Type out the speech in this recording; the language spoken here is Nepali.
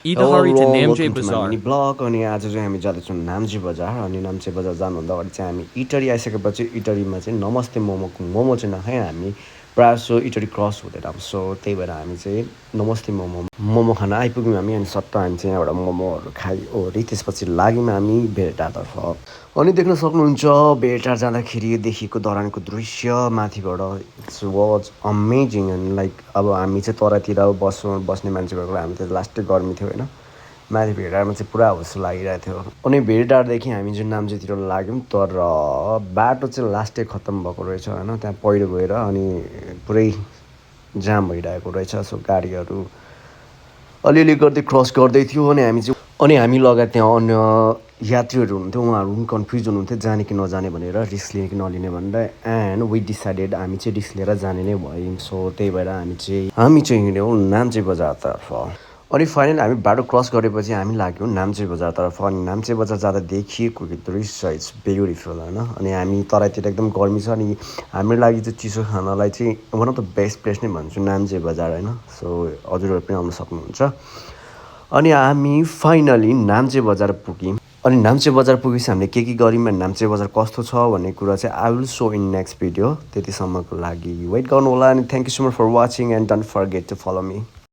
Hello everyone, welcome to my mini Bazaar. blog अनि आज चाहिँ हामी जाँदैछौँ नाम्ची बजार अनि नाम्ची बजार जानुभन्दा अगाडि चाहिँ हामी इटरी आइसकेपछि इटरीमा चाहिँ नमस्ते मोमो चाहिँ नखाइ हामी प्रायः जसो इटरी क्रस हुँदैन सो त्यही भएर हामी चाहिँ नमस्ते मोमो खान आइपुग्यौँ हामी अनि सट्ट हामी चाहिँ एउटा मोमोहरू खाइओरी त्यसपछि लाग्यौँ हामी भेटातर्फ अनि देख्न सक्नुहुन्छ भेटार जाँदाखेरि देखिएको धरानको दृश्य माथिबाट it's was amazing and like अब हामी चाहिँ तरातिर बस्ने मान्छे भएको हामी त लास्टै गर्मी थियो होइन माथि भेटारमा चाहिँ पुरा हुस्स लागिरहेको थियो अनि भेटारदेखि हामी जुन नाम्चीतिर लाग्यौँ तर बाटो चाहिँ लास्टै खत्तम भएको रहेछ होइन त्यहाँ पहिरो गएर अनि पुरै जाम भइरहेको रहेछ सो गाडीहरू अलिअलि गर्दै क्रस गर्दै थियो अनि हामी लगायत त्यहाँ अन्य यात्रीहरू हुनुहुन्थ्यो उहाँहरू पनि कन्फ्युज हुनुहुन्थ्यो जाने कि नजाने भनेर रिस्क लिने कि नलिने भनेर एन्ड वी डिसाइडेड हामी चाहिँ रिस्क लिएर जाने नै भयौँ सो त्यही भएर हामी चाहिँ हिँड्यौँ नाम्चे बजारतर्फ अनि फाइनल हामी बाटो क्रस गरेपछि हामी लाग्यौँ नाम्चे बजारतर्फ अनि नाम्चे बजार जाँदा देखिएको दृश्य इट्स ब्युटिफुल होइन अनि हामी तराईतिर एकदम गर्मी छ अनि हाम्रो लागि चाहिँ चिसो खानालाई चाहिँ one of the best place नै भन्छु नाम्चे बजार होइन सो हजुरहरू पनि आउन सक्नुहुन्छ अनि हामी फाइनली नाम्चे बजार पुग्यौँ अनि नाम्चे बजार पुगेपछि हामीले के गऱ्यौँ अनि नाम्चे बजार कस्तो छ भन्ने कुरा चाहिँ I will show in next video त्यतिसम्मको लागि वेट गर्नु होला अनि thank you so much for watching and don't forget to follow me